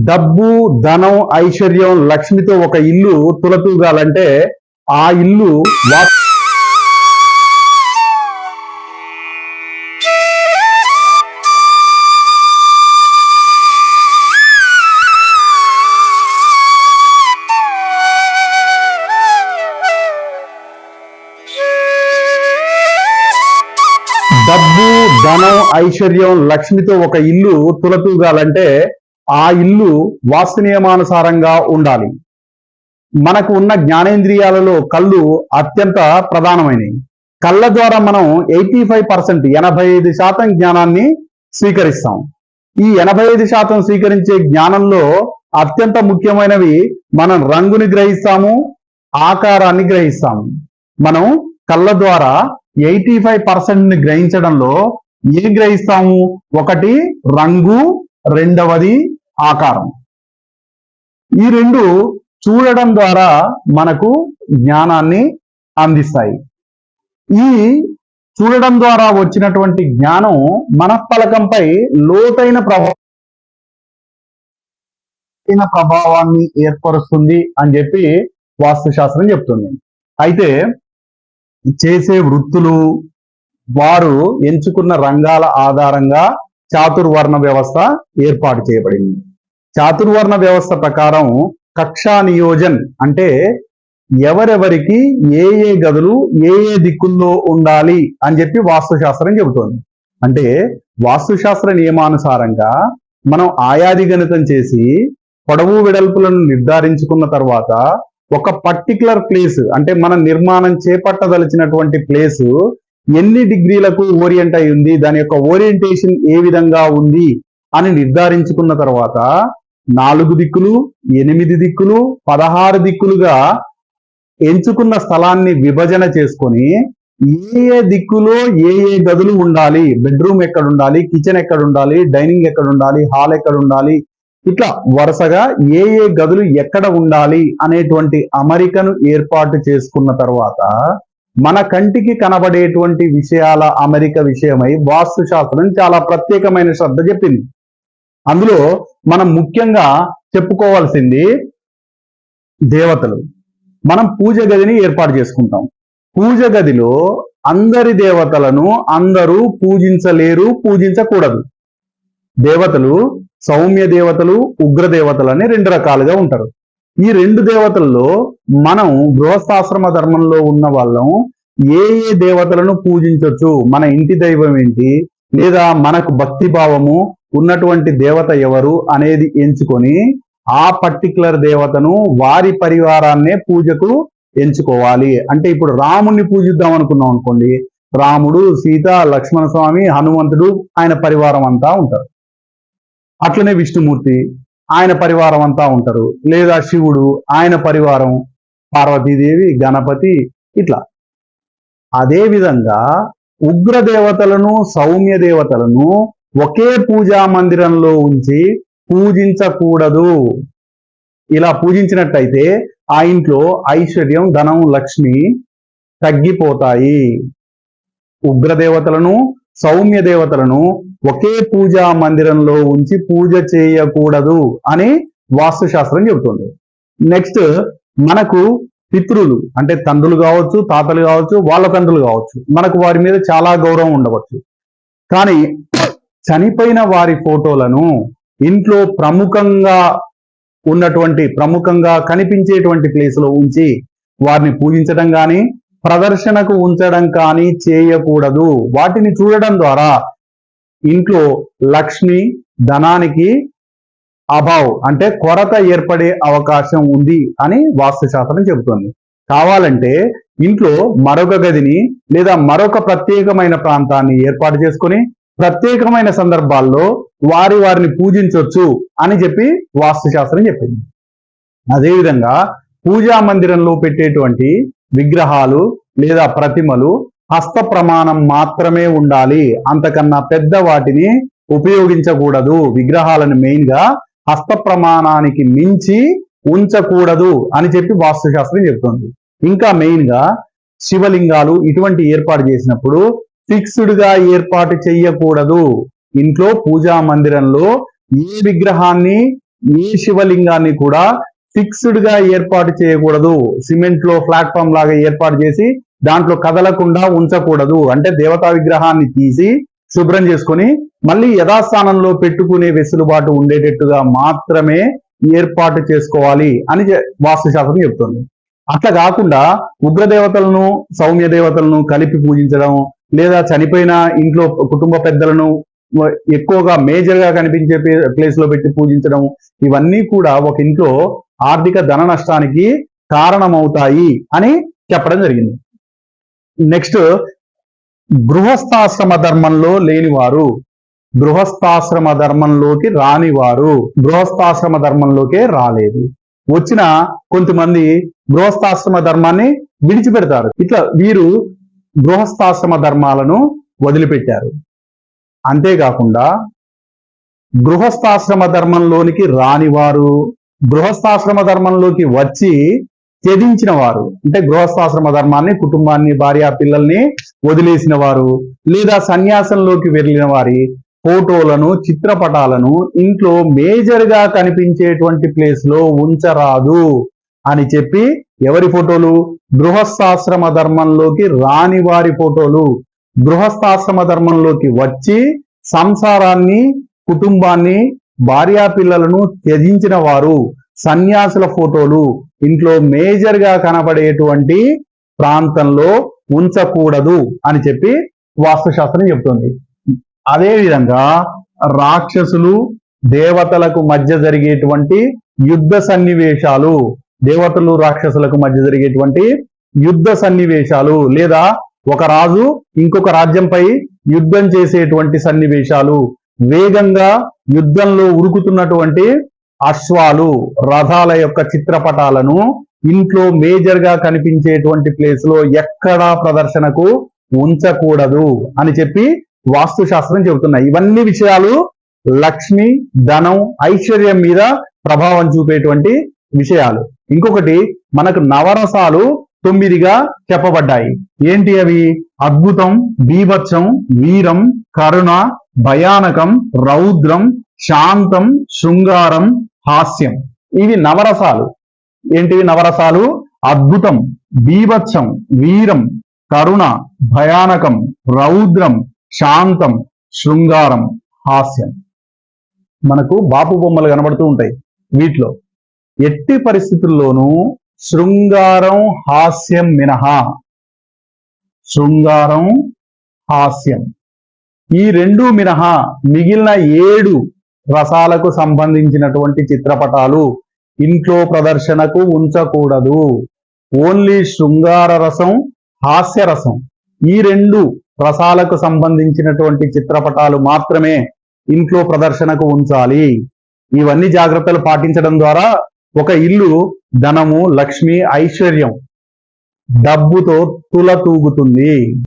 డబ్బు, ధనం, ఐశ్వర్యం, లక్ష్మితో ఒక ఇల్లు తులతూగాలంటే ఆ ఇల్లు డబ్బు, ధనం, ఐశ్వర్యం, లక్ష్మితో ఒక ఇల్లు తులతూగాలంటే ఆ ఇల్లు వాస్తు నియమానుసారంగా ఉండాలి. మనకు ఉన్న జ్ఞానేంద్రియాలలో కళ్ళు అత్యంత ప్రధానమైనవి. కళ్ళ ద్వారా మనం 85% 85% జ్ఞానాన్ని స్వీకరిస్తాం. ఈ 85% స్వీకరించే జ్ఞానంలో అత్యంత ముఖ్యమైనవి మనం రంగుని గ్రహిస్తాము, ఆకారాన్ని గ్రహిస్తాము. మనం కళ్ళ ద్వారా 85% గ్రహించడంలో ఏం గ్రహిస్తాము? ఒకటి రంగు, రెండవది ఆకారం. ఈ రెండు చూడడం ద్వారా మనకు జ్ఞానాన్ని అందిస్తాయి. ఈ చూడడం ద్వారా వచ్చినటువంటి జ్ఞానం మనఃఫలకంపై లోతైన ప్రభావాన్ని ఏర్పరుస్తుంది అని చెప్పి వాస్తుశాస్త్రం చెప్తుంది. అయితే చేసే వృత్తులు, వారు ఎంచుకున్న రంగాల ఆధారంగా చాతుర్వర్ణ వ్యవస్థ ఏర్పాటు చేయబడింది. చాతుర్వర్ణ వ్యవస్థ ప్రకారం కక్షా నియోజన్ అంటే ఎవరెవరికి ఏ ఏ గదులు ఏ ఏ దిక్కుల్లో ఉండాలి అని చెప్పి వాస్తుశాస్త్రం చెబుతోంది. అంటే వాస్తుశాస్త్ర నియమానుసారంగా మనం ఆయాది గణితం చేసి పొడవు వెడల్పులను నిర్ధారించుకున్న తర్వాత ఒక పర్టికులర్ ప్లేస్ అంటే మనం నిర్మాణం చేపట్టదలిచినటువంటి ప్లేసు ఎన్ని డిగ్రీలకు ఓరియంట్ అయి ఉంది, దాని యొక్క ఓరియంటేషన్ ఏ విధంగా ఉంది అని నిర్ధారించుకున్న తర్వాత 4 దిక్కులు, 8 దిక్కులు, 16 దిక్కులుగా ఎంచుకున్న స్థలాన్ని విభజన చేసుకొని ఏ ఏ దిక్కులో ఏ ఏ గదులు ఉండాలి, బెడ్రూమ్ ఎక్కడ ఉండాలి, కిచెన్ ఎక్కడ ఉండాలి, డైనింగ్ ఎక్కడ ఉండాలి, హాల్ ఎక్కడ ఉండాలి, ఇట్లా వరుసగా ఏ ఏ గదులు ఎక్కడ ఉండాలి అనేటువంటి అమరికను ఏర్పాటు చేసుకున్న తర్వాత మన కంటికి కనబడేటువంటి విషయాల అమరిక విషయమై వాస్తుశాస్త్రం చాలా ప్రత్యేకమైన శ్రద్ధ చెప్పింది. అందులో మనం ముఖ్యంగా చెప్పుకోవాల్సింది దేవతలు. మనం పూజ గదిని ఏర్పాటు చేసుకుంటాం. పూజ గదిలో అందరి దేవతలను అందరూ పూజించలేరు, పూజించకూడదు. దేవతలు సౌమ్య దేవతలు, ఉగ్ర దేవతలు అని 2 రకాలుగా ఉంటారు. ఈ 2 దేవతల్లో మనం గృహస్థాశ్రమ ధర్మంలో ఉన్న వాళ్ళం ఏ ఏ దేవతలను పూజించవచ్చు, మన ఇంటి దైవం ఏంటి, లేదా మనకు భక్తి భావము ఉన్నటువంటి దేవత ఎవరు అనేది ఎంచుకొని ఆ పర్టికులర్ దేవతను వారి పరివారాన్నే పూజకు ఎంచుకోవాలి. అంటే ఇప్పుడు రాముణ్ణి పూజిద్దాం అనుకున్నాం అనుకోండి, రాముడు, సీత, లక్ష్మణ స్వామి, హనుమంతుడు ఆయన పరివారం అంతా ఉంటారు. అట్లనే విష్ణుమూర్తి ఆయన పరివారం అంతా ఉంటారు. లేదా శివుడు ఆయన పరివారం, పార్వతీదేవి, గణపతి, ఇట్లా. అదే విధంగా ఉగ్ర దేవతలను, సౌమ్య దేవతలను ఒకే పూజా మందిరంలో ఉంచి పూజించకూడదు. ఇలా పూజించినట్టయితే ఆ ఇంట్లో ఐశ్వర్యం, ధనం, లక్ష్మి తగ్గిపోతాయి. ఉగ్ర దేవతలను, సౌమ్య దేవతలను ఒకే పూజా మందిరంలో ఉంచి పూజ చేయకూడదు అని వాస్తుశాస్త్రం చెబుతుంది. నెక్స్ట్ మనకు పితృలు అంటే తండ్రులు కావచ్చు, తాతలు కావచ్చు, వాళ్ళ తండ్రులు కావచ్చు, మనకు వారి మీద చాలా గౌరవం ఉండవచ్చు. కానీ చనిపోయిన వారి ఫోటోలను ఇంట్లో ప్రముఖంగా కనిపించేటువంటి ప్లేస్లో ఉంచి వారిని పూజించడం కానీ ప్రదర్శనకు ఉంచడం కానీ చేయకూడదు. వాటిని చూడడం ద్వారా ఇంట్లో లక్ష్మి, ధనానికి అభావ్ అంటే కొరత ఏర్పడే అవకాశం ఉంది అని వాస్తుశాస్త్రం చెబుతుంది. కావాలంటే ఇంట్లో మరొక గదిని లేదా మరొక ప్రత్యేకమైన ప్రాంతాన్ని ఏర్పాటు చేసుకొని ప్రత్యేకమైన సందర్భాల్లో వారిని పూజించవచ్చు అని చెప్పి వాస్తుశాస్త్రం చెప్పింది. అదేవిధంగా పూజా మందిరంలో పెట్టేటువంటి విగ్రహాలు లేదా ప్రతిమలు హస్త ప్రమాణం మాత్రమే ఉండాలి, అంతకన్నా పెద్ద వాటిని ఉపయోగించకూడదు. విగ్రహాలను మెయిన్ గా హస్త ప్రమాణానికి మించి ఉంచకూడదు అని చెప్పి వాస్తుశాస్త్రం చెప్తుంది. ఇంకా మెయిన్ గా శివలింగాలు ఇటువంటి ఏర్పాటు చేసినప్పుడు ఫిక్స్డ్ గా ఏర్పాటు చేయకూడదు. ఇంట్లో పూజా మందిరంలో ఏ విగ్రహాన్ని ఏ శివలింగాన్ని కూడా ఫిక్స్డ్ గా ఏర్పాటు చేయకూడదు. సిమెంట్ లో ప్లాట్ఫామ్ లాగా ఏర్పాటు చేసి దాంట్లో కదలకుండా ఉంచకూడదు. అంటే దేవతా విగ్రహాన్ని తీసి శుభ్రం చేసుకొని మళ్ళీ యథాస్థానంలో పెట్టుకునే వెసులుబాటు ఉండేటట్టుగా మాత్రమే ఏర్పాటు చేసుకోవాలి అని వాస్తుశాస్త్రం చెప్తుంది. అట్లా కాకుండా ఉగ్రదేవతలను సౌమ్య దేవతలను కలిపి పూజించడం, లేదా చనిపోయిన ఇంట్లో కుటుంబ పెద్దలను ఎక్కువగా మేజర్ గా కనిపించే ప్లేస్ లో పెట్టి పూజించడం, ఇవన్నీ కూడా ఒక ఇంట్లో ఆర్థిక ధన నష్టానికి కారణమవుతాయి అని చెప్పడం జరిగింది. నెక్స్ట్, గృహస్థాశ్రమ ధర్మంలో లేనివారు, గృహస్థాశ్రమ ధర్మంలోకి రానివారు, గృహస్థాశ్రమ ధర్మంలోకే రాలేదు. వచ్చిన కొంతమంది గృహస్థాశ్రమ ధర్మాన్ని విడిచిపెడతారు. ఇట్లా వీరు గృహస్థాశ్రమ ధర్మాలను వదిలిపెట్టారు. అంతేకాకుండా గృహస్థాశ్రమ ధర్మంలోనికి రానివారు, గృహస్థాశ్రమ ధర్మంలోకి వచ్చి త్యజించిన వారు, అంటే గృహస్థాశ్రమ ధర్మాన్ని, కుటుంబాన్ని, భార్య పిల్లల్ని వదిలేసిన వారు, లేదా సన్యాసంలోకి వెళ్ళిన వారి ఫోటోలను, చిత్రపటాలను ఇంట్లో మేజర్ గా కనిపించేటువంటి ప్లేస్ లో ఉంచరాదు అని చెప్పి, ఎవరి ఫోటోలు? గృహస్థాశ్రమ ధర్మంలోకి రాని వారి ఫోటోలు. గృహస్థాశ్రమ ధర్మంలోకి వచ్చి సంసారాన్ని, కుటుంబాన్ని, భార్యా పిల్లలను త్యజించిన వారు, సన్యాసుల ఫోటోలు ఇంట్లో మేజర్ గా కనబడేటువంటి ప్రాంతంలో ఉంచకూడదు అని చెప్పి వాస్తుశాస్త్రం చెప్తుంది. అదే విధంగా రాక్షసులు, దేవతలకు మధ్య జరిగేటువంటి యుద్ధ సన్నివేశాలు, దేవతలు రాక్షసులకు మధ్య జరిగేటువంటి యుద్ధ సన్నివేశాలు, లేదా ఒక రాజు ఇంకొక రాజ్యంపై యుద్ధం చేసేటువంటి సన్నివేశాలు, వేగంగా యుద్ధంలో ఉరుకుతున్నటువంటి అశ్వాలు, రథాల యొక్క చిత్రపటాలను ఇంట్లో మేజర్ గా కనిపించేటువంటి ప్లేస్ లో ఎక్కడా ప్రదర్శనకు ఉంచకూడదు అని చెప్పి వాస్తుశాస్త్రం చెబుతున్నాయి. ఇవన్నీ విషయాలు లక్ష్మి, ధనం, ఐశ్వర్యం మీద ప్రభావం చూపేటువంటి విషయాలు. ఇంకొకటి, మనకు నవరసాలు 9గా చెప్పబడ్డాయి. ఏంటి అవి? అద్భుతం, బీభత్సం, వీరం, కరుణ, భయానకం, రౌద్రం, శాంతం, శృంగారం, హాస్యం. ఇవి నవరసాలు. ఏంటివి నవరసాలు? అద్భుతం, బీభత్సం, వీరం, కరుణ, భయానకం, రౌద్రం, శాంతం, శృంగారం, హాస్యం. మనకు బాపు బొమ్మలు కనబడుతూ ఉంటాయి. వీటిలో ఎట్టి పరిస్థితుల్లోనూ శృంగారం, హాస్యం మినహా, శృంగారం, హాస్యం ఈ రెండు మినహా మిగిలిన 7 రసాలకు సంబంధించినటువంటి చిత్రపటాలు ఇంట్లో ప్రదర్శనకు ఉంచకూడదు. ఓన్లీ శృంగార రసం, హాస్య రసం, ఈ 2 రసాలకు సంబంధించినటువంటి చిత్రపటాలు మాత్రమే ఇంట్లో ప్రదర్శనకు ఉంచాలి. ఇవన్నీ జాగ్రత్తలు పాటించడం ద్వారా ఒక ఇల్లు ధనము, లక్ష్మి, ఐశ్వర్యం, డబ్బుతో తులతూగుతుంది.